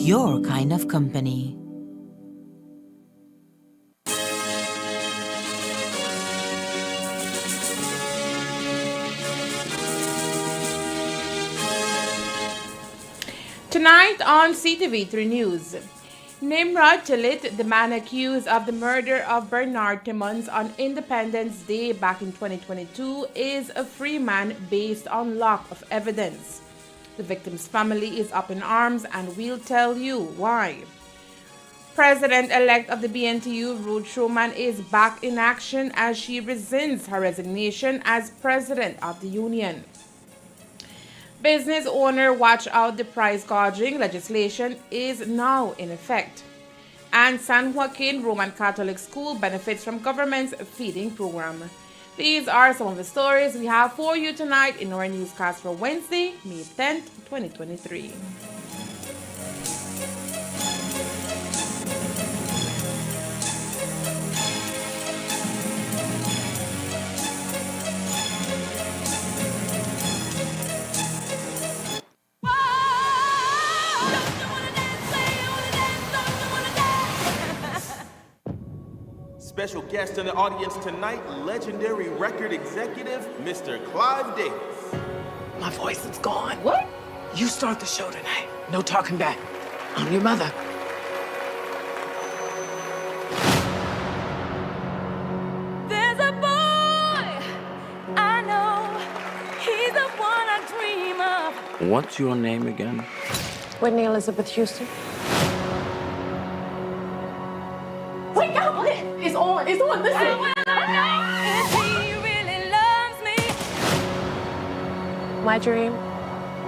your kind of company. Tonight on CTV3 News, Nimrod Talit, the man accused of the murder of Bernard Timmons on Independence Day back in 2022, is a free man based on lack of evidence. The victim's family is up in arms and we'll tell you why. President-elect of the BNTU, Ruth Schuman, is back in action as she rescinds her resignation as president of the union. Business owner watch out, the price gouging legislation is now in effect. And San Joaquin Roman Catholic School benefits from government's feeding program. These are some of the stories we have for you tonight in our newscast for Wednesday, May 10th, 2023. Special guest in the audience tonight, legendary record executive, Mr. Clive Davis. My voice is gone. What? You start the show tonight. No talking back. I'm your mother. There's a boy I know. He's the one I dream of. What's your name again? Whitney Elizabeth Houston. Wake up! It's on. It's on. Listen. If he really loves me. My dream.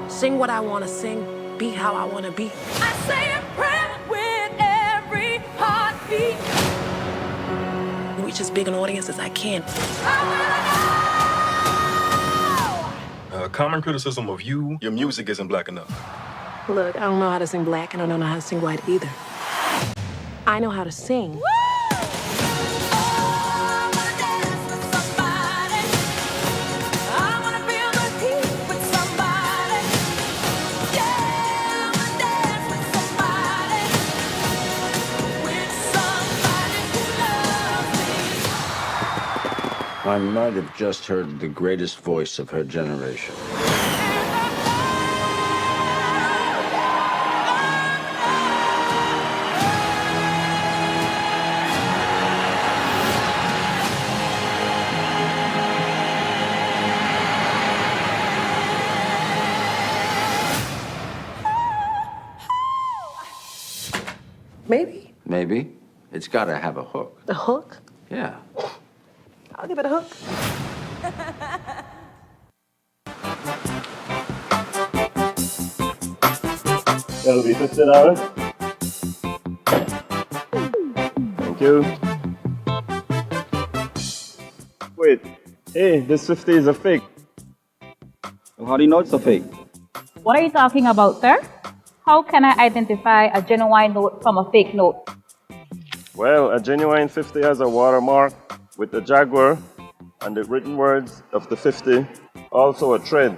Sing what I want to sing. Be how I want to be. I say a prayer with every heartbeat. Reach as big an audience as I can. A common criticism of you, your music isn't black enough. Look, I don't know how to sing black, and I don't know how to sing white either. I know how to sing. I might have just heard the greatest voice of her generation. Maybe. Maybe. It's got to have a hook. A hook? Yeah. I'll give it a hook. That'll be $50. Thank you. Wait, hey, this 50 is a fake. How do you know it's a fake? What are you talking about, sir? How can I identify a genuine note from a fake note? Well, a genuine 50 has a watermark with the jaguar and the written words of the 50, also a thread.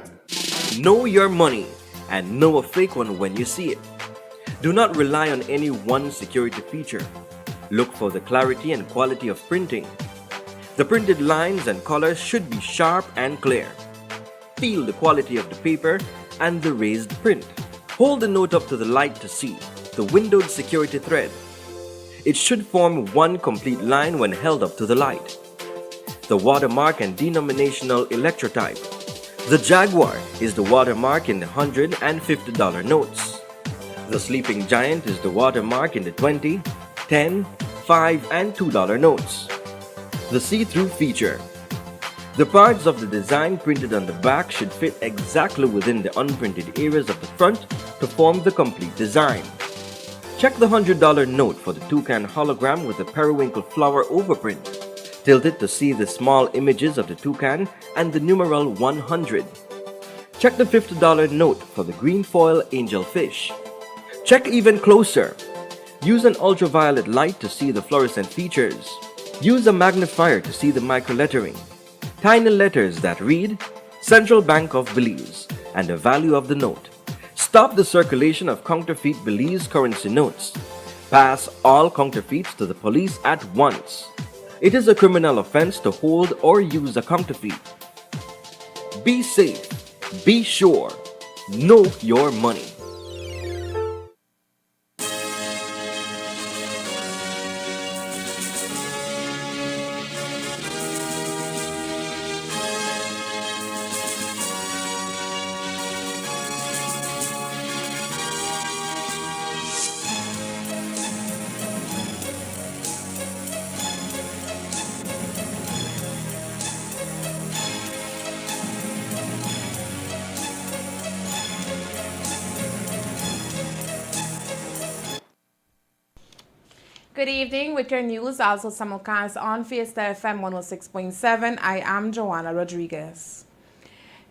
Know your money and know a fake one when you see it. Do not rely on any one security feature. Look for the clarity and quality of printing. The printed lines and colors should be sharp and clear. Feel the quality of the paper and the raised print. Hold the note up to the light to see the windowed security thread. It should form one complete line when held up to the light. The watermark and denominational electrotype. The Jaguar is the watermark in the $100 and $50 notes. The Sleeping Giant is the watermark in the $20, $10, $5, and $2 notes. The see-through feature. The parts of the design printed on the back should fit exactly within the unprinted areas of the front to form the complete design. Check the $100 note for the toucan hologram with the periwinkle flower overprint. Tilt it to see the small images of the toucan and the numeral 100. Check the $50 note for the green foil angelfish. Check even closer. Use an ultraviolet light to see the fluorescent features. Use a magnifier to see the microlettering. Tiny letters that read Central Bank of Belize and the value of the note. Stop the circulation of counterfeit Belize currency notes. Pass all counterfeits to the police at once. It is a criminal offense to hold or use a counterfeit. Be safe. Be sure. Know your money. Good evening with your news, also simulcast on Fiesta FM 106.7. I am Joanna Rodriguez.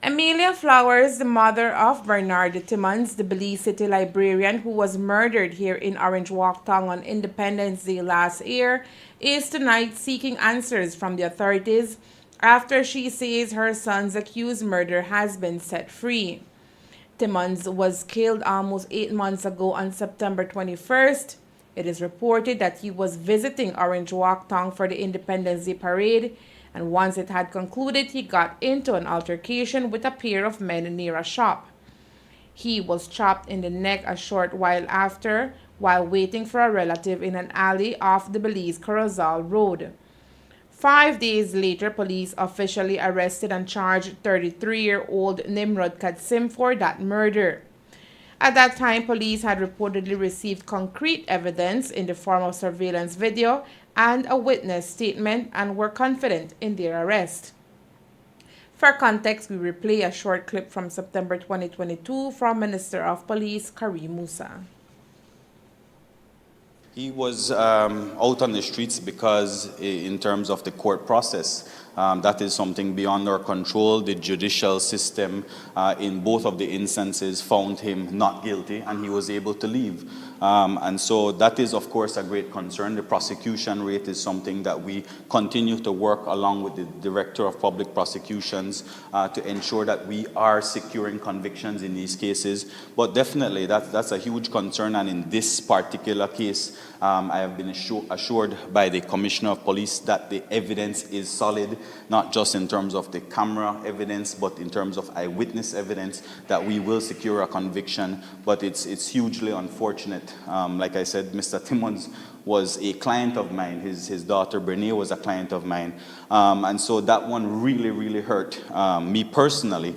Amelia Flowers, the mother of Bernard Timmons, the Belize City librarian who was murdered here in Orange Walk Town on Independence Day last year, is tonight seeking answers from the authorities after she says her son's accused murder has been set free. Timmons was killed almost 8 months ago on September 21st. It is reported that he was visiting Orange Walk Town for the Independence Day parade, and once it had concluded, he got into an altercation with a pair of men near a shop. He was chopped in the neck a short while after, while waiting for a relative in an alley off the Belize Corozal Road. 5 days later, police officially arrested and charged 33-year-old Nimrod Katsim for that murder. At that time, police had reportedly received concrete evidence in the form of surveillance video and a witness statement and were confident in their arrest. For context, we replay a short clip from September 2022 from Minister of Police Karim Musa. He was out on the streets because in terms of the court process, that is something beyond our control. The judicial system in both of the instances found him not guilty and he was able to leave. And so that is, of course, a great concern. The prosecution rate is something that we continue to work along with the Director of Public Prosecutions to ensure that we are securing convictions in these cases. But definitely, that's a huge concern. And in this particular case, I have been assured by the Commissioner of Police that the evidence is solid, not just in terms of the camera evidence, but in terms of eyewitness evidence, that we will secure a conviction. But it's hugely unfortunate. Like I said, Mr. Timmons was a client of mine. His daughter, Brene, was a client of mine. And so that one really, really hurt me personally.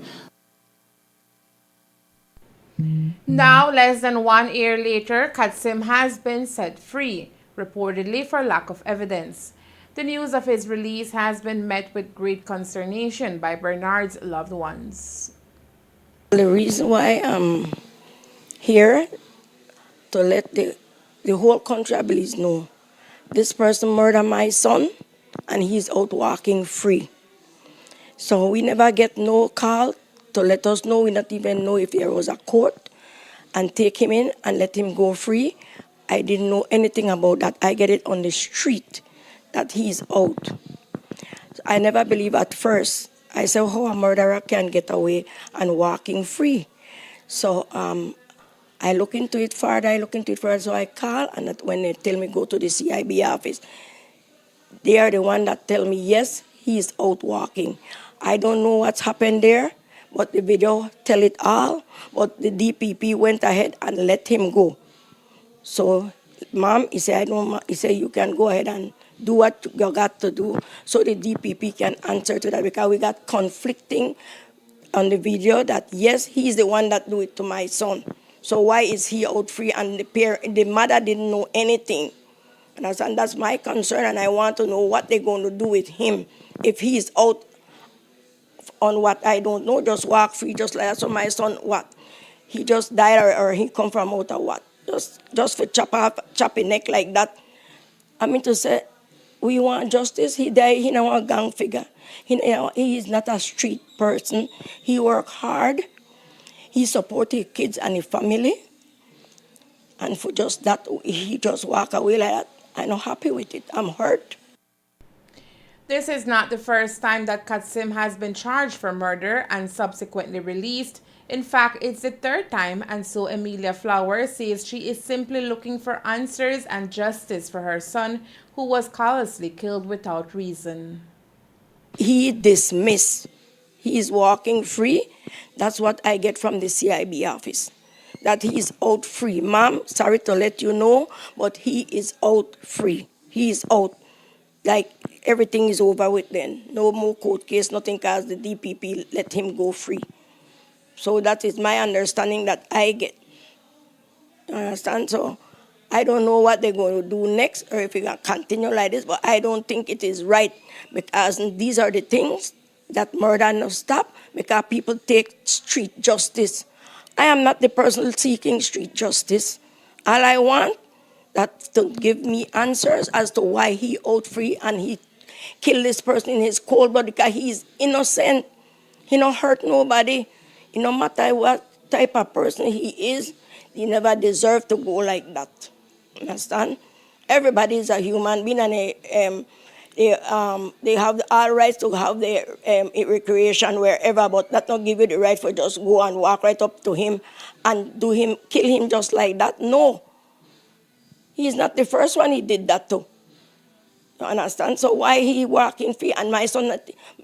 Now, less than 1 year later, Katsim has been set free, reportedly for lack of evidence. The news of his release has been met with great consternation by Bernard's loved ones. The reason why I'm here to let the whole country, I believe, know this person murdered my son and he's out walking free. So we never get no call to let us know. We not even know if there was a court and take him in and let him go free. I didn't know anything about that. I get it on the street that he's out. I never believed at first. I said, how a murderer can get away and walking free. So I look into it further, so I call, and that when they tell me go to the CIB office, they are the one that tell me, yes, he's out walking. I don't know what's happened there, but the video tell it all, but the DPP went ahead and let him go. So, Mom, he said, you can go ahead and do what you got to do, so the DPP can answer to that, because we got conflicting on the video that, yes, he's the one that do it to my son. So why is he out free and the mother didn't know anything? And I said, that's my concern, and I want to know what they're going to do with him. If he's out on what I don't know, just walk free, just like that. So my son, what? He just died or he come from out of what? Just for chop his neck like that. I mean to say, we want justice. He died, he not a gang figure. He is not a street person. He work hard. He support his kids and his family. And for just that, he just walk away like that. I'm not happy with it. I'm hurt. This is not the first time that Katsim has been charged for murder and subsequently released. In fact, it's the third time, and so Emilia Flowers says she is simply looking for answers and justice for her son, who was callously killed without reason. He dismissed. He is walking free. That's what I get from the CIB office, that he is out free. Ma'am, sorry to let you know, but he is out free. He is out. Like everything is over with then. No more court case, nothing, because the DPP let him go free. So that is my understanding that I get. You understand? So I don't know what they're going to do next or if we're going to continue like this, but I don't think it is right, because these are the things that murder no stop, because people take street justice. I am not the person seeking street justice. All I want that to give me answers as to why he out free and he killed this person in his cold blood, because he is innocent. He don't hurt nobody. No matter what type of person he is, he never deserved to go like that. Understand? Everybody is a human being, and they have all rights to have their recreation wherever, but that don't give you the right for just go and walk right up to him and kill him just like that. No. He's not the first one he did that to. You understand? So why he walking free? And my son,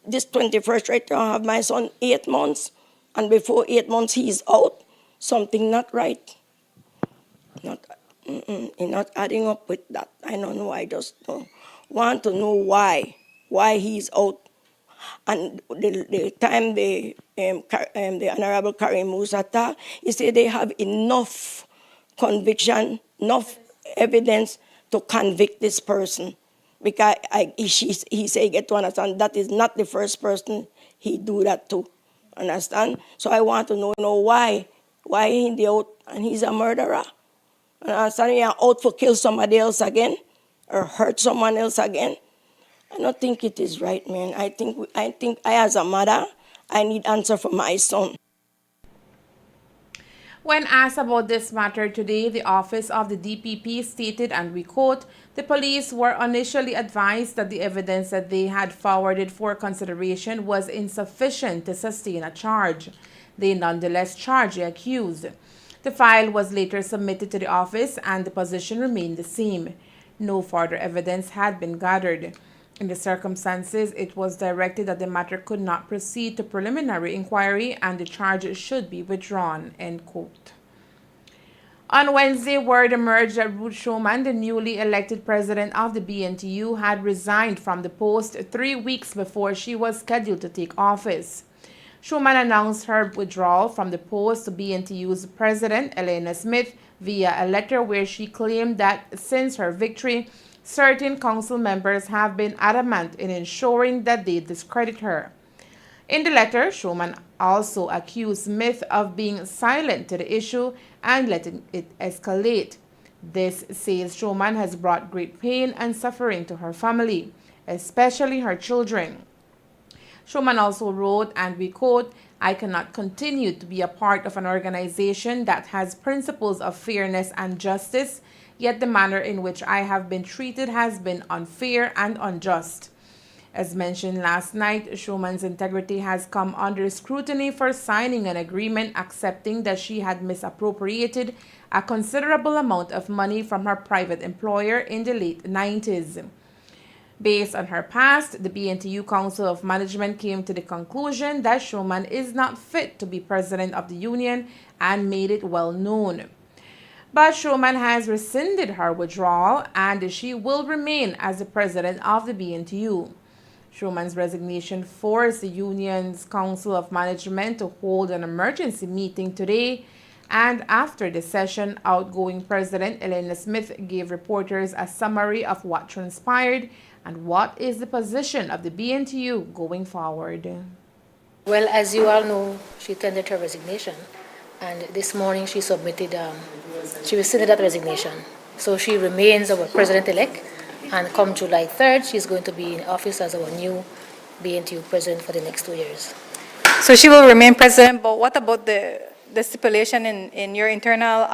this 21st right now, I have my son 8 months, and before 8 months he's out. Something not right. He's not adding up with that. I don't know. I just don't want to know why he's out. And the time the Honorable Karim Musata, he said they have enough conviction, enough evidence to convict this person. Because he say, get to understand, that is not the first person he do that to. Understand? So I want to know why he out and he's a murderer. Understand? He out for kill somebody else again or hurt someone else again. I don't think it is right, man. I think I as a mother, I need answer for my son. When asked about this matter today, the office of the DPP stated, and we quote, "The police were initially advised that the evidence that they had forwarded for consideration was insufficient to sustain a charge. They nonetheless charged the accused. The file was later submitted to the office and the position remained the same. No further evidence had been gathered. In the circumstances, it was directed that the matter could not proceed to preliminary inquiry and the charge should be withdrawn," end quote. On Wednesday, word emerged that Ruth Showman, the newly elected president of the BNTU, had resigned from the post 3 weeks before she was scheduled to take office. Showman announced her withdrawal from the post to BNTU's president, Elena Smith, via a letter where she claimed that since her victory, certain council members have been adamant in ensuring that they discredit her. In the letter, Showman also accused Smith of being silent to the issue and letting it escalate. This, says Showman, has brought great pain and suffering to her family, especially her children. Showman also wrote, and we quote, "I cannot continue to be a part of an organization that has principles of fairness and justice, yet the manner in which I have been treated has been unfair and unjust." As mentioned last night, Showman's integrity has come under scrutiny for signing an agreement accepting that she had misappropriated a considerable amount of money from her private employer in the late 90s. Based on her past, the BNTU Council of Management came to the conclusion that Showman is not fit to be president of the union and made it well known. But Showman has rescinded her withdrawal and she will remain as the president of the BNTU. Showman's resignation forced the union's Council of Management to hold an emergency meeting today, and after the session, outgoing President Elena Smith gave reporters a summary of what transpired and what is the position of the BNTU going forward. Well, as you all know, she tendered her resignation, and this morning she submitted, she rescinded that resignation. So she remains our president-elect, and come July 3rd, she's going to be in office as our new BNTU president for the next 2 years. So she will remain president, but what about the stipulation in your internal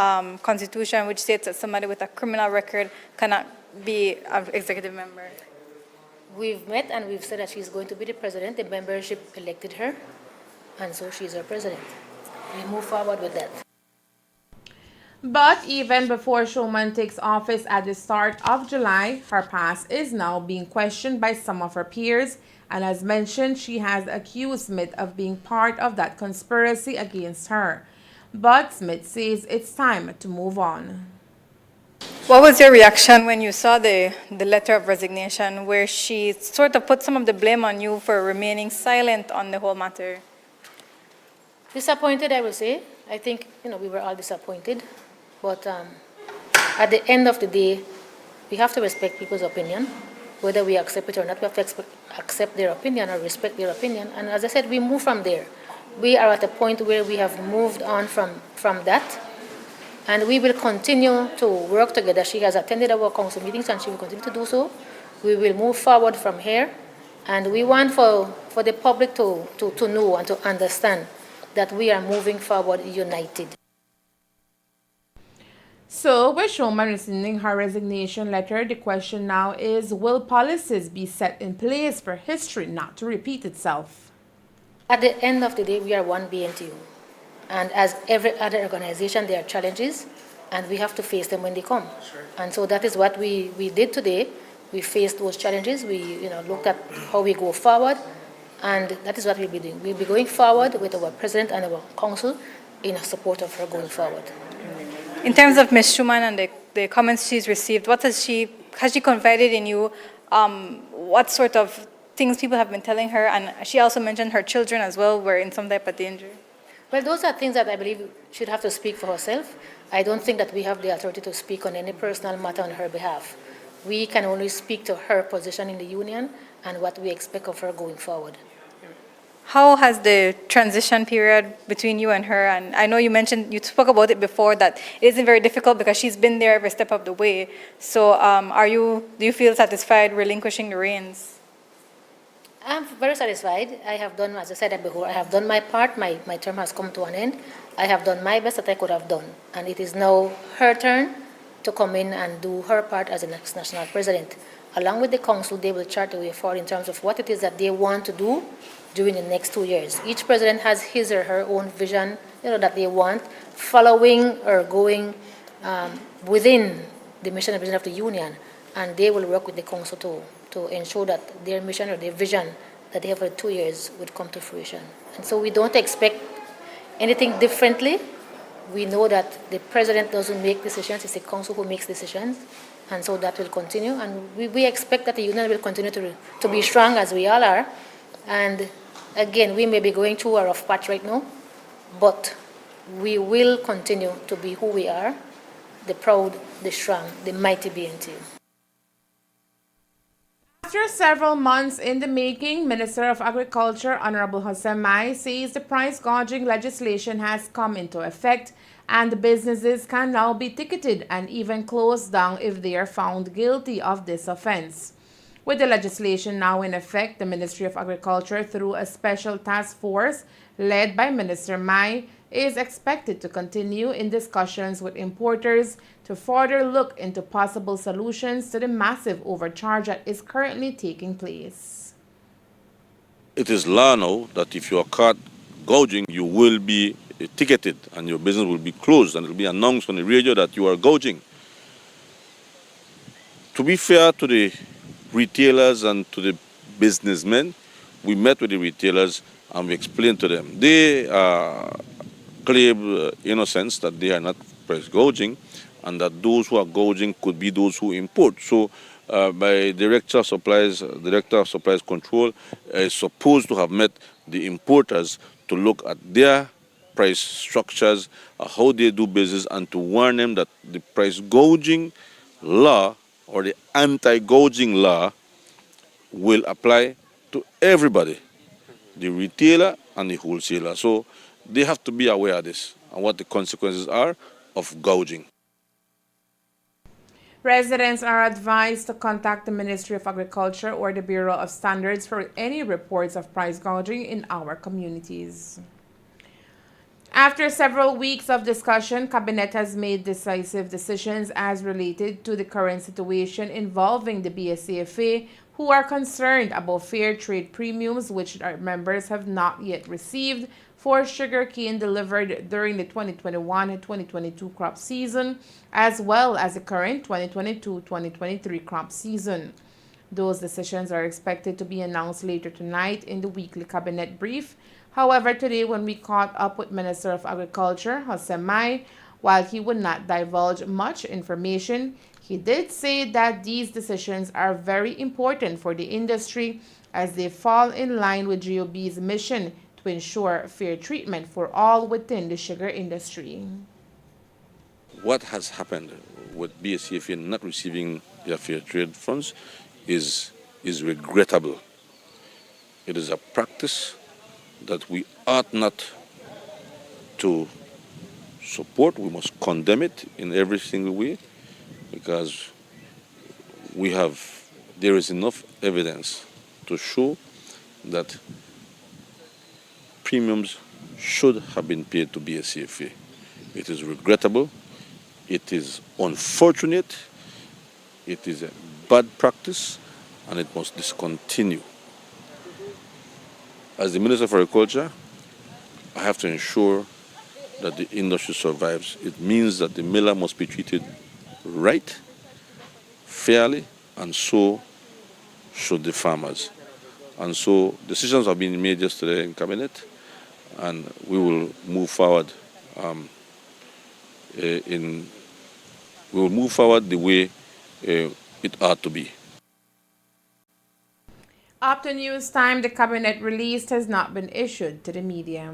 constitution which states that somebody with a criminal record cannot be an executive member? We've met and we've said that she's going to be the president. The membership elected her, and so she's our president. we move forward with that. But even before Showman takes office at the start of July, her past is now being questioned by some of her peers. And as mentioned, she has accused Smith of being part of that conspiracy against her. But Smith says it's time to move on. What was your reaction when you saw the letter of resignation where she sort of put some of the blame on you for remaining silent on the whole matter? Disappointed, I will say. I think, we were all disappointed. But at the end of the day, we have to respect people's opinion. Whether we accept it or not, we have to accept their opinion or respect their opinion. And as I said, we move from there. We are at a point where we have moved on from that. And we will continue to work together. She has attended our council meetings and she will continue to do so. We will move forward from here. And we want for the public to know and to understand that we are moving forward united. So, with Showman rescinding her resignation letter, the question now is, will policies be set in place for history not to repeat itself? At the end of the day, we are one BNTU. And as every other organization, there are challenges, and we have to face them when they come. Sure. And so that is what we did today. We faced those challenges. We looked at how we go forward, and that is what we'll be doing. We'll be going forward with our president and our council in support of her going forward. In terms of Ms. Schumann and the comments she's received, has she confided in you? What sort of things people have been telling her? And she also mentioned her children as well were in some type of danger. Well, those are things that I believe should have to speak for herself. I don't think that we have the authority to speak on any personal matter on her behalf. We can only speak to her position in the union and what we expect of her going forward. How has the transition period between you and her, and I know you spoke about it before, that it isn't very difficult because she's been there every step of the way. So do you feel satisfied relinquishing the reins? I'm very satisfied. I have done, as I said before, I have done my part. My term has come to an end. I have done my best that I could have done. And it is now her turn to come in and do her part as the next national president. Along with the council, they will chart the way forward in terms of what it is that they want to do during the next 2 years. Each president has his or her own vision, that they want, following or going within the mission and vision of the union, and they will work with the council to ensure that their mission or their vision that they have for 2 years would come to fruition. And so we don't expect anything differently. We know that the president doesn't make decisions, it's the council who makes decisions, and so that will continue. And we expect that the union will continue to be strong as we all are. And again, we may be going through a rough patch right now, but we will continue to be who we are, the proud, the strong, the mighty BNTU. After several months in the making, Minister of Agriculture Honorable Hossein Mai says the price gouging legislation has come into effect and the businesses can now be ticketed and even closed down if they are found guilty of this offense. With the legislation now in effect, the Ministry of Agriculture, through a special task force led by Minister Mai, is expected to continue in discussions with importers to further look into possible solutions to the massive overcharge that is currently taking place. It is law now that if you are caught gouging, you will be ticketed and your business will be closed, and it will be announced on the radio that you are gouging. To be fair to the retailers and to the businessmen, we met with the retailers and we explained to them. They claim innocence, that they are not price gouging, and that those who are gouging could be those who import. So by Director of Supplies Control is supposed to have met the importers to look at their price structures, how they do business, and to warn them that the price gouging law or the anti-gouging law will apply to everybody, the retailer and the wholesaler. So they have to be aware of this and what the consequences are of gouging. Residents are advised to contact the Ministry of Agriculture or the Bureau of Standards for any reports of price gouging in our communities. After several weeks of discussion, Cabinet has made decisive decisions as related to the current situation involving the BSCFA, who are concerned about fair trade premiums which our members have not yet received for sugarcane delivered during the 2021-2022 crop season, as well as the current 2022-2023 crop season. Those decisions are expected to be announced later tonight in the weekly cabinet brief. However, today when we caught up with Minister of Agriculture, Jose Mai, while he would not divulge much information, he did say that these decisions are very important for the industry as they fall in line with GOB's mission to ensure fair treatment for all within the sugar industry. What has happened with BSCFA not receiving their fair trade funds is regrettable. It is a practice that we ought not to support. We must condemn it in every single way because there is enough evidence to show that premiums should have been paid to BSCFA. It is regrettable, it is unfortunate, it is a bad practice, and it must discontinue. As the Minister for Agriculture, I have to ensure that the industry survives. It means that the miller must be treated right, fairly, and so should the farmers. And so decisions have been made yesterday in Cabinet, and we will move forward the way it ought to be. Up to news time, the cabinet release has not been issued to the media.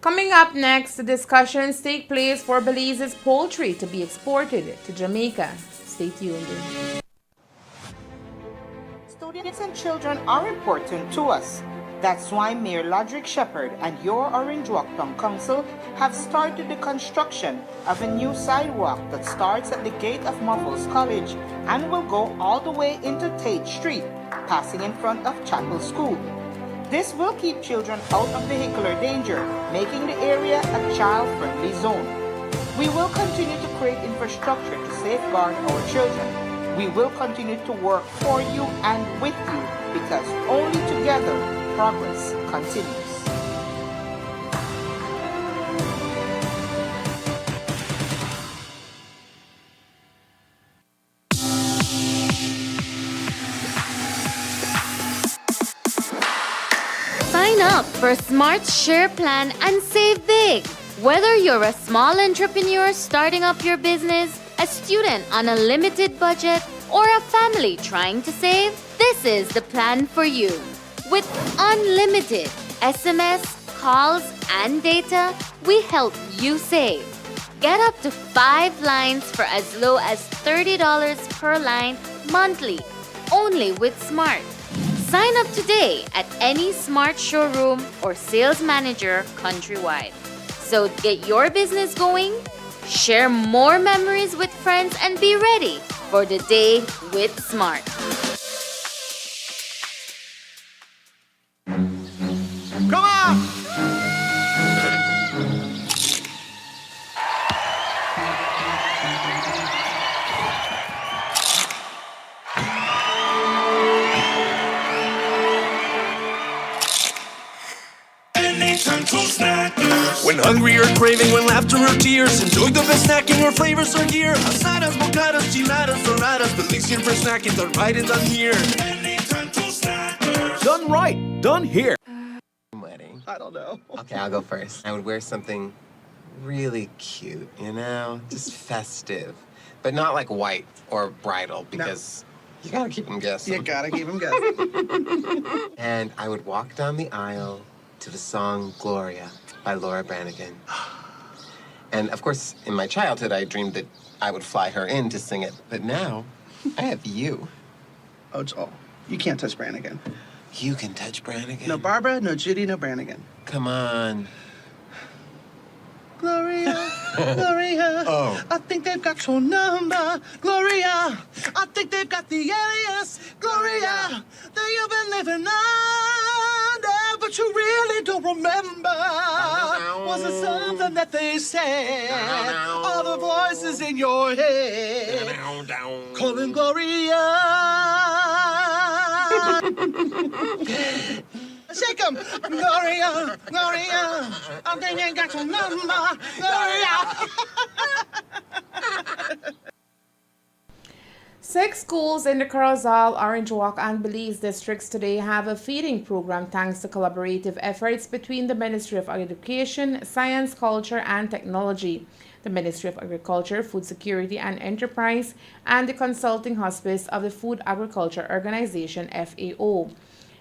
Coming up next, the discussions take place for Belize's poultry to be exported to Jamaica. Stay tuned. Students and children are important to us. That's why Mayor Lodrick Shepherd and your Orange Walk Town Council have started the construction of a new sidewalk that starts at the gate of Muffles College and will go all the way into Tate Street, passing in front of Chapel School. This will keep children out of vehicular danger, making the area a child-friendly zone. We will continue to create infrastructure to safeguard our children. We will continue to work for you and with you because only together progress continues. Sign up for Smart Share Plan and save big. Whether you're a small entrepreneur starting up your business, a student on a limited budget, or a family trying to save, this is the plan for you. With unlimited SMS, calls, and data, we help you save. Get up to 5 lines for as low as $30 per line monthly, only with Smart. Sign up today at any Smart showroom or sales manager countrywide. So get your business going, share more memories with friends, and be ready for the day with Smart. Come on! When hungry or craving, when laughter or tears, enjoy the best snacking or flavors are here. Asadas, bocadas, chiladas, doradas, delicious for snacking, done right and done here. Done right, done here. Wedding. I don't know. Okay, I'll go first. I would wear something really cute, you know? Just festive. But not like white or bridal because you gotta keep them guessing. You gotta keep them guessing. And I would walk down the aisle to the song Gloria by Laura Branigan. And of course, in my childhood, I dreamed that I would fly her in to sing it. But now, I have you. Oh, Joel, you can't touch Branigan. You can touch Branigan. No Barbara, no Judy, no Branigan. Come on. Gloria, Gloria, I think they've got your number. Gloria, I think they've got the alias. Gloria, that you've been living under, but you really don't remember. Was it something that they said? All the voices in your head calling Gloria. shake 'em. Gloria, Gloria, I think I got your number. Gloria. 6 schools in the Corozal, Orange Walk, and Belize districts today have a feeding program thanks to collaborative efforts between the Ministry of Education, Science, Culture, and Technology, the Ministry of Agriculture, Food Security and Enterprise, and the Consulting Hospice of the Food Agriculture Organization, FAO.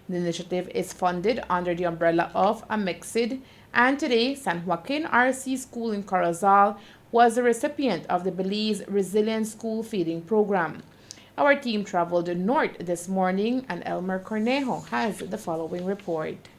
The initiative is funded under the umbrella of AMICSID, and today, San Joaquin RC School in Corozal was the recipient of the Belize Resilient School Feeding Program. Our team traveled north this morning, and Elmer Cornejo has the following report.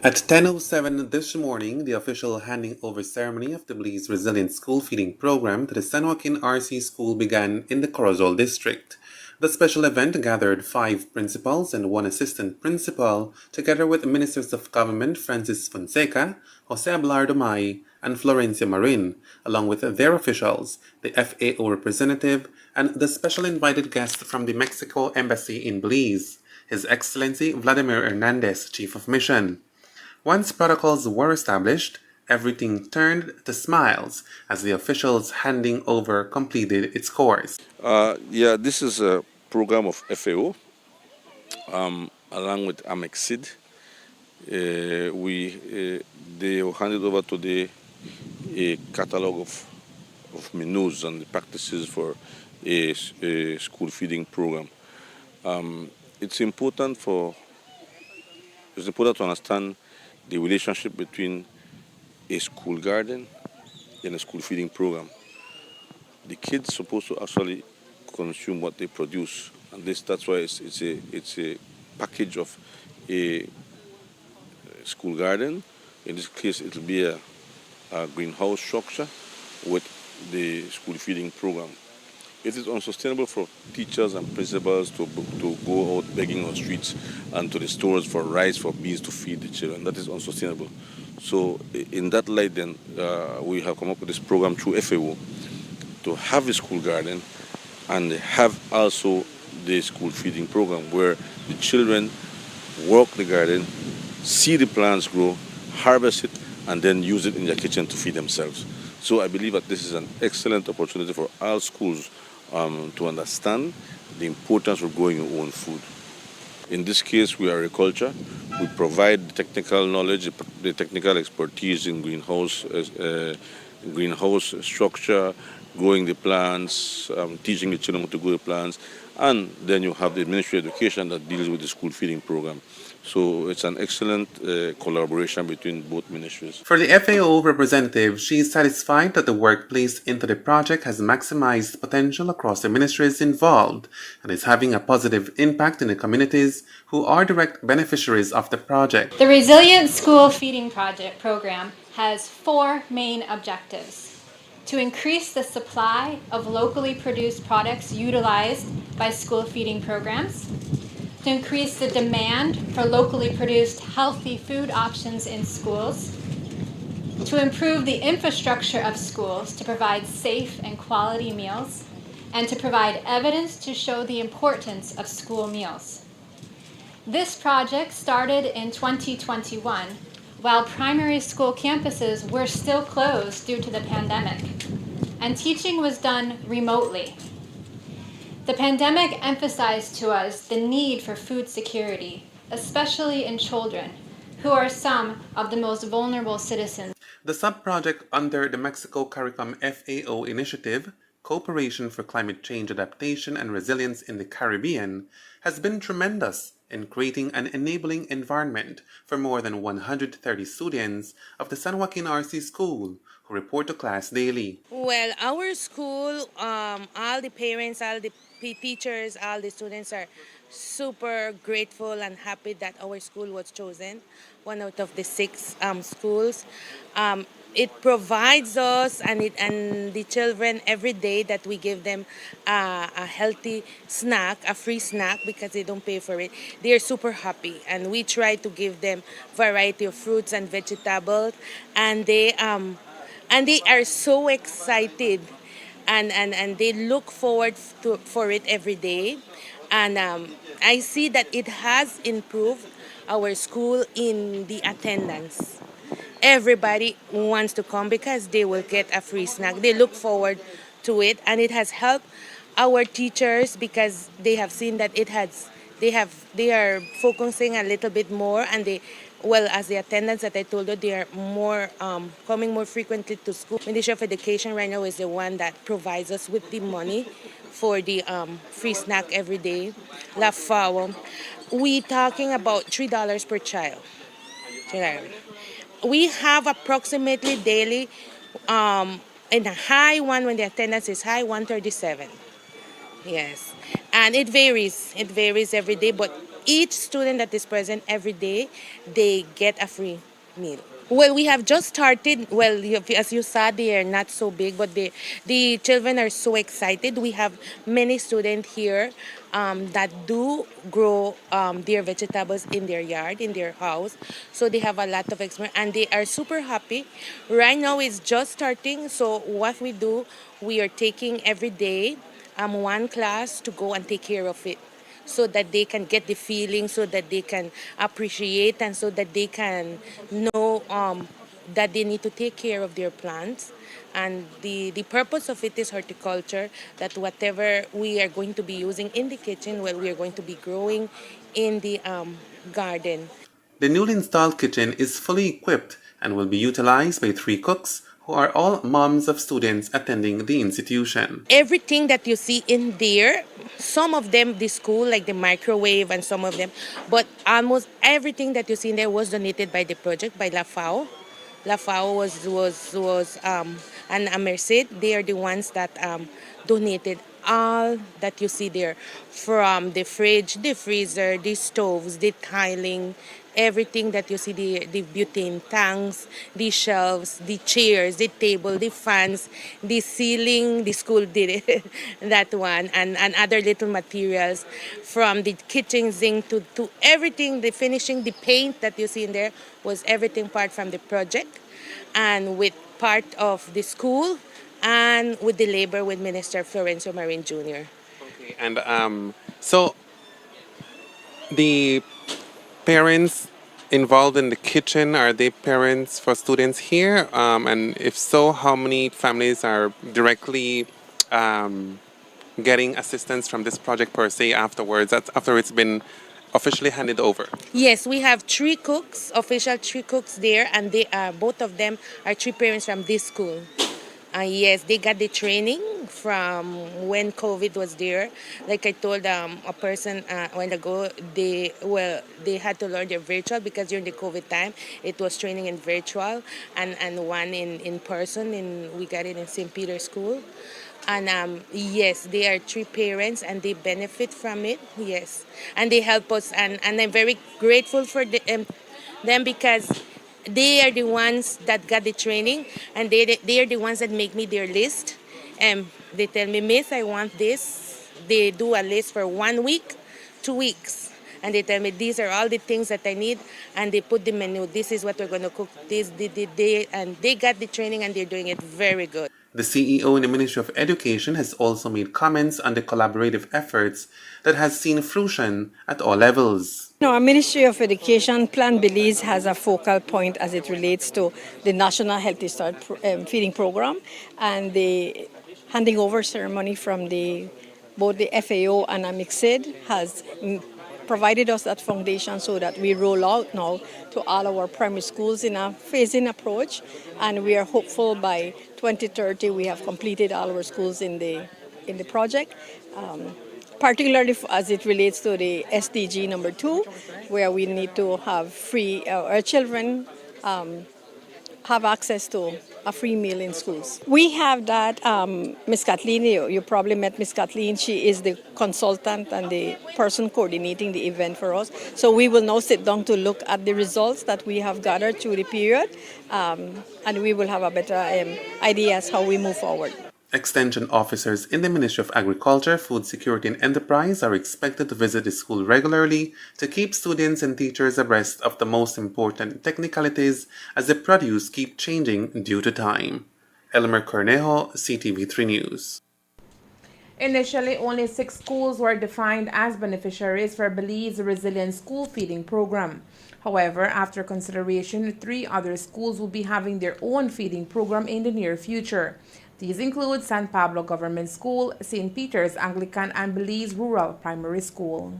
At 10:07 this morning, the official handing over ceremony of the Belize Resilient School Feeding Program to the San Joaquin RC School began in the Corozal district. The special event gathered 5 principals and 1 assistant principal, together with the Ministers of Government Francis Fonseca, Jose Abelardo Mai, and Florencia Marin, along with their officials, the FAO representative, and the special invited guest from the Mexico Embassy in Belize, His Excellency Vladimir Hernandez, Chief of Mission. Once protocols were established, everything turned to smiles as the officials handing over completed its course. This is a program of FAO, along with AMEXID. They handed over today a catalog of menus and the practices for a school feeding program. It's important to understand the relationship between a school garden and a school feeding program. The kids are supposed to actually consume what they produce, and that's why it's a package of a school garden. In this case, it'll be a greenhouse structure with the school feeding program. It is unsustainable for teachers and principals to go out begging on streets and to the stores for rice, for beans to feed the children. That is unsustainable. So in that light, then, we have come up with this program through FAO to have a school garden and have also the school feeding program where the children work the garden, see the plants grow, harvest it, and then use it in their kitchen to feed themselves. So I believe that this is an excellent opportunity for all schools to understand the importance of growing your own food. In this case, we are agriculture. We provide the technical knowledge, the technical expertise in greenhouse structure, growing the plants, teaching the children how to grow the plants, and then you have the Ministry of Education that deals with the school feeding program. So it's an excellent collaboration between both ministries. For the FAO representative, she is satisfied that the work placed into the project has maximized potential across the ministries involved and is having a positive impact in the communities who are direct beneficiaries of the project. The Resilient School Feeding Project program has 4 main objectives: to increase the supply of locally produced products utilized by school feeding programs, to increase the demand for locally produced healthy food options in schools, to improve the infrastructure of schools to provide safe and quality meals, and to provide evidence to show the importance of school meals. This project started in 2021 while primary school campuses were still closed due to the pandemic, and teaching was done remotely. The pandemic emphasized to us the need for food security, especially in children, who are some of the most vulnerable citizens. The sub-project under the Mexico CARICOM FAO initiative, Cooperation for Climate Change Adaptation and Resilience in the Caribbean, has been tremendous in creating an enabling environment for more than 130 students of the San Joaquin RC School who report to class daily. Well, our school, all the parents, all the teachers, all the students are super grateful and happy that our school was chosen, one out of the 6 schools. It provides us and the children every day that we give them a healthy snack, a free snack, because they don't pay for it. They are super happy, and we try to give them variety of fruits and vegetables, and they are so excited, and they look forward for it every day. And I see that it has improved our school in the attendance. Everybody wants to come because they will get a free snack. They look forward to it, and it has helped our teachers because they have seen that they are focusing a little bit more, and as the attendance that I told you, they are more coming more frequently to school. Ministry of Education right now is the one that provides us with the money for the free snack every day. La FAO, we talking about $3 per child. We have approximately daily, in a high one when the attendance is high, 137. Yes, and it varies. It varies every day, but each student that is present every day, they get a free meal. Well, we have just started. Well, as you saw, they are not so big, but the children are so excited. We have many students here that do grow their vegetables in their yard, in their house. So they have a lot of experience, and they are super happy. Right now, it's just starting. So what we do, we are taking every day one class to go and take care of it so that they can get the feeling, so that they can appreciate, and so that they can know that they need to take care of their plants. And the purpose of it is horticulture, that whatever we are going to be using in the kitchen, well, we are going to be growing in the garden. The newly installed kitchen is fully equipped and will be utilized by 3 cooks who are all moms of students attending the institution. Everything that you see in there, some of them the school, like the microwave and some of them, but almost everything that you see in there was donated by the project, by La FAO. La FAO and Merced, they are the ones that donated all that you see there, from the fridge, the freezer, the stoves, the tiling, everything that you see, the butane tanks, the shelves, the chairs, the table, the fans, the ceiling, the school did it, that one, and other little materials, from the kitchen zinc to everything, the finishing, the paint that you see in there was everything part from the project, and with part of the school, and with the labor with Minister Florencio Marin Jr. Okay, and so the parents involved in the kitchen, are they parents for students here? And if so, how many families are directly getting assistance from this project per se afterwards, that's after it's been officially handed over? Yes, we have 3 cooks, official 3 cooks there, and they are, both of them are 3 parents from this school. Yes, they got the training from when COVID was there. Like I told a person a while ago, they had to learn their virtual because during the COVID time, it was training in virtual and one in person. We got it in St. Peter's School. And yes, they are 3 parents and they benefit from it. Yes, and they help us, and I'm very grateful for them because they are the ones that got the training, and they are the ones that make me their list. They tell me, Miss, I want this. They do a list for 1 week, 2 weeks, and they tell me these are all the things that I need, and they put the menu. This is what we're going to cook. And they got the training, and they're doing it very good. The CEO in the Ministry of Education has also made comments on the collaborative efforts that has seen fruition at all levels. Our Ministry of Education, Plan Belize, has a focal point as it relates to the National Healthy Start Feeding Program, and the handing over ceremony from both the FAO and AMICSID has provided us that foundation so that we roll out now to all our primary schools in a phasing approach, and we are hopeful by 2030 we have completed all our schools in the project. Particularly as it relates to the SDG number 2, where we need to have our children have access to a free meal in schools. We have that, Ms. Kathleen, you probably met Ms. Kathleen. She is the consultant and the person coordinating the event for us. So we will now sit down to look at the results that we have gathered through the period, and we will have a better idea as how we move forward. Extension officers in the Ministry of Agriculture, Food Security and Enterprise are expected to visit the school regularly to keep students and teachers abreast of the most important technicalities as the produce keep changing due to time. Elmer Cornejo, CTV3 News. Initially, only 6 schools were defined as beneficiaries for Belize's Resilient School Feeding Program. However, after consideration, 3 other schools will be having their own feeding program in the near future. These include San Pablo Government School, St. Peter's Anglican, and Belize Rural Primary School.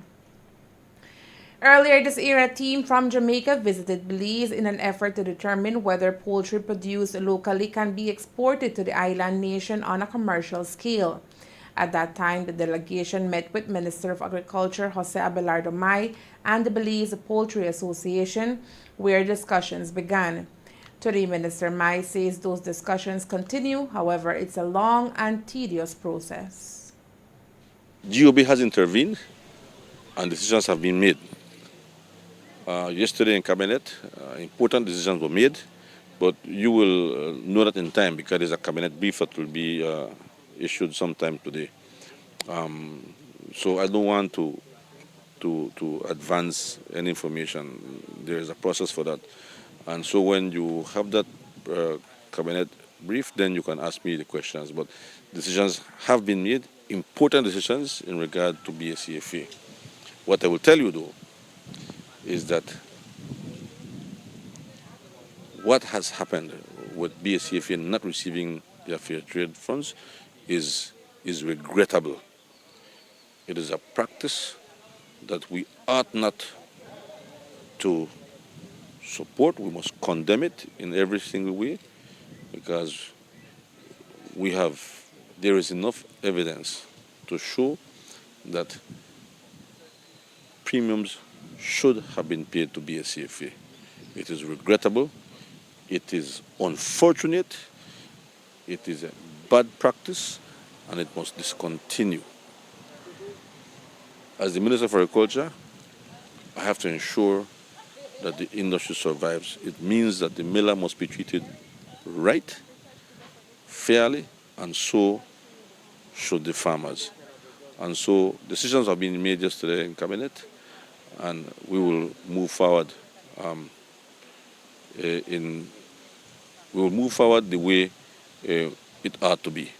Earlier this year, a team from Jamaica visited Belize in an effort to determine whether poultry produced locally can be exported to the island nation on a commercial scale. At that time, the delegation met with Minister of Agriculture Jose Abelardo May and the Belize Poultry Association, where discussions began. Today, Minister May says those discussions continue, however, it's a long and tedious process. GOB has intervened and decisions have been made. Yesterday in Cabinet, important decisions were made, but you will know that in time because there's a Cabinet brief that will be issued sometime today. So I don't want to advance any information. There is a process for that. And so when you have that Cabinet brief, then you can ask me the questions. But decisions have been made, important decisions in regard to BACFA. What I will tell you though, is that what has happened with BACFA not receiving their fair trade funds is regrettable. It is a practice that we ought not to support. We must condemn it in every single way because there is enough evidence to show that premiums should have been paid to BACFA. It is regrettable, it is unfortunate, it is a bad practice, and it must discontinue. As the Minister of Agriculture, I have to ensure that the industry survives. It means that the miller must be treated right, fairly, and so should the farmers. And so decisions have been made yesterday in Cabinet, and we will move forward the way it ought to be.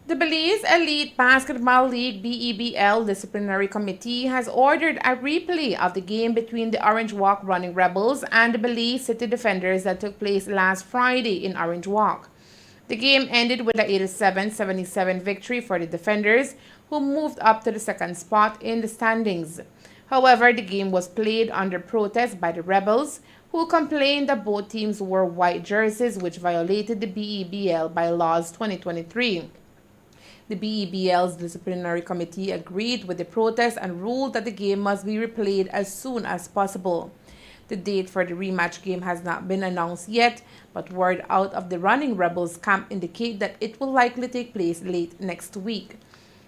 The Belize Elite Basketball League BEBL Disciplinary Committee has ordered a replay of the game between the Orange Walk Running Rebels and the Belize City Defenders that took place last Friday in Orange Walk. The game ended with an 87-77 victory for the Defenders, who moved up to the second spot in the standings. However, the game was played under protest by the Rebels, who complained that both teams wore white jerseys, which violated the BEBL bylaws 2023. The BEBL's disciplinary committee agreed with the protest and ruled that the game must be replayed as soon as possible. The date for the rematch game has not been announced yet, but word out of the Running Rebels camp indicate that it will likely take place late next week.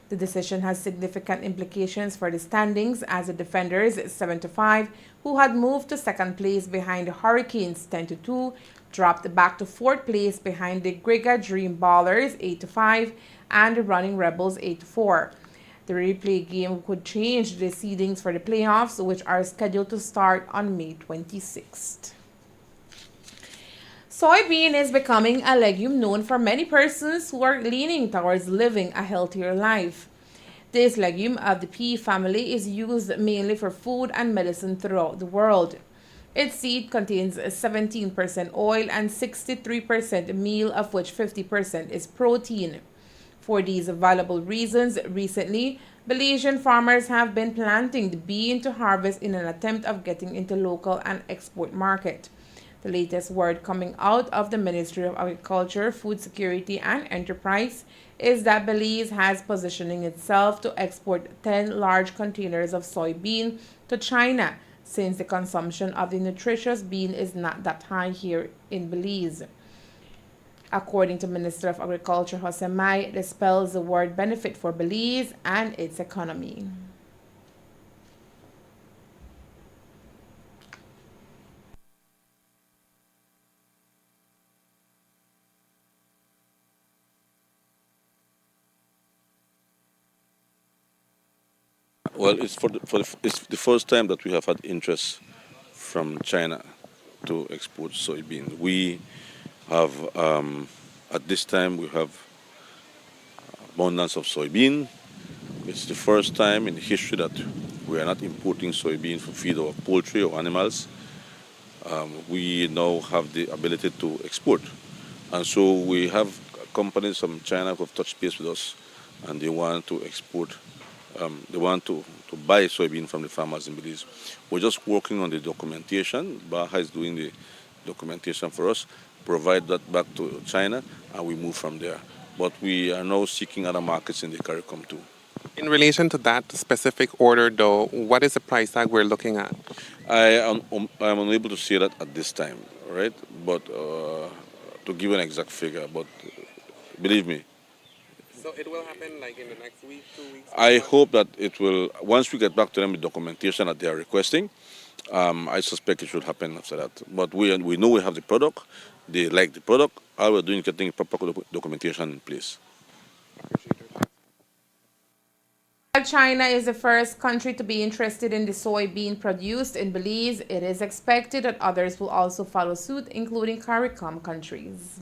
The decision has significant implications for the standings as the Defenders 7-5, who had moved to second place behind the Hurricanes 10-2, dropped back to fourth place behind the Griga Dream Ballers 8-5 and the Running Rebels 8-4. The replay game could change the seedings for the playoffs, which are scheduled to start on May 26th. Soybean is becoming a legume known for many persons who are leaning towards living a healthier life. This legume of the pea family is used mainly for food and medicine throughout the world. Its seed contains 17% oil and 63% meal, of which 50% is protein. For these valuable reasons, recently, Belizean farmers have been planting the bean to harvest in an attempt of getting into local and export market. The latest word coming out of the Ministry of Agriculture, Food Security and Enterprise is that Belize has positioning itself to export 10 large containers of soybean to China, since the consumption of the nutritious bean is not that high here in Belize. According to Minister of Agriculture Jose May, this spells the word benefit for Belize and its economy. Well, it's the first time that we have had interest from China to export soybean. We have, at this time, we have abundance of soybean. It's the first time in history that we are not importing soybean for feed our poultry or animals. We now have the ability to export. And so we have companies from China who have touched base with us, and they want to export. They want to buy soybean from the farmers in Belize. We're just working on the documentation. Baja is doing the documentation for us, provide that back to China, and we move from there. But we are now seeking other markets in the CARICOM too. In relation to that specific order, though, what is the price tag we're looking at? I'm unable to say that at this time, right? But to give an exact figure, but believe me. So it will happen like in the next week, 2 weeks? I hope that it will, once we get back to them with documentation that they are requesting, I suspect it should happen after that. But we know we have the product, they like the product, all we're doing is getting proper documentation in place. While China is the first country to be interested in the soybean produced in Belize, it is expected that others will also follow suit, including CARICOM countries.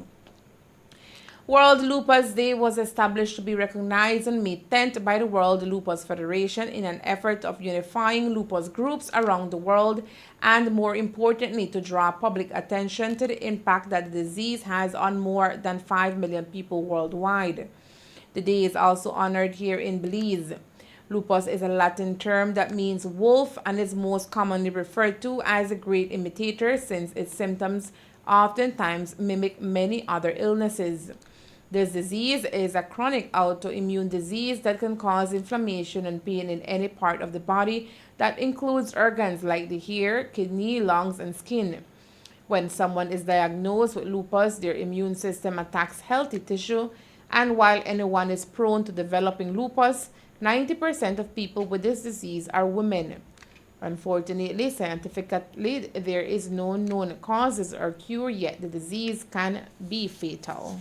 World Lupus Day was established to be recognized on May 10th by the World Lupus Federation in an effort of unifying lupus groups around the world and, more importantly, to draw public attention to the impact that the disease has on more than 5 million people worldwide. The day is also honored here in Belize. Lupus is a Latin term that means wolf and is most commonly referred to as a great imitator since its symptoms oftentimes mimic many other illnesses. This disease is a chronic autoimmune disease that can cause inflammation and pain in any part of the body that includes organs like the hair, kidney, lungs, and skin. When someone is diagnosed with lupus, their immune system attacks healthy tissue, and while anyone is prone to developing lupus, 90% of people with this disease are women. Unfortunately, scientifically, there is no known causes or cure, yet the disease can be fatal.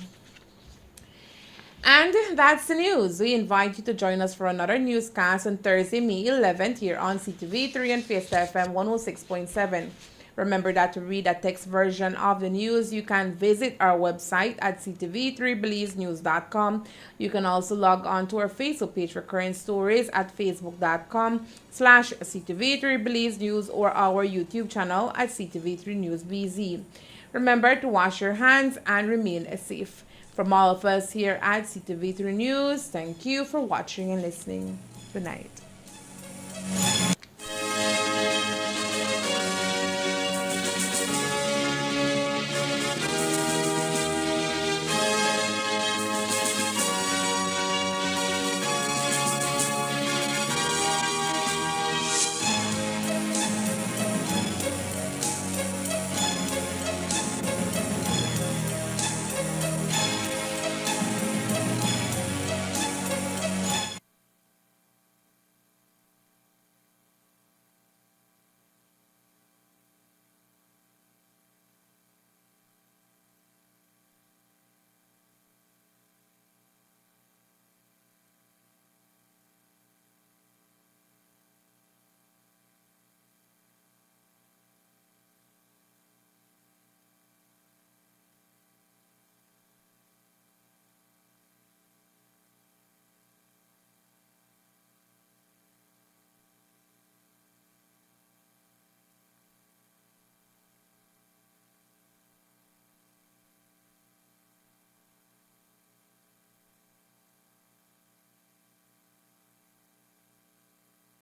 And that's the news. We invite you to join us for another newscast on Thursday, May 11th here on CTV3 and Fiesta FM 106.7. Remember that to read a text version of the news, you can visit our website at ctv3belizenews.com. You can also log on to our Facebook page for current stories at facebook.com/ctv3belizenews or our YouTube channel at ctv3newsbz. Remember to wash your hands and remain safe. From all of us here at CTV3 News, thank you for watching and listening. Good night.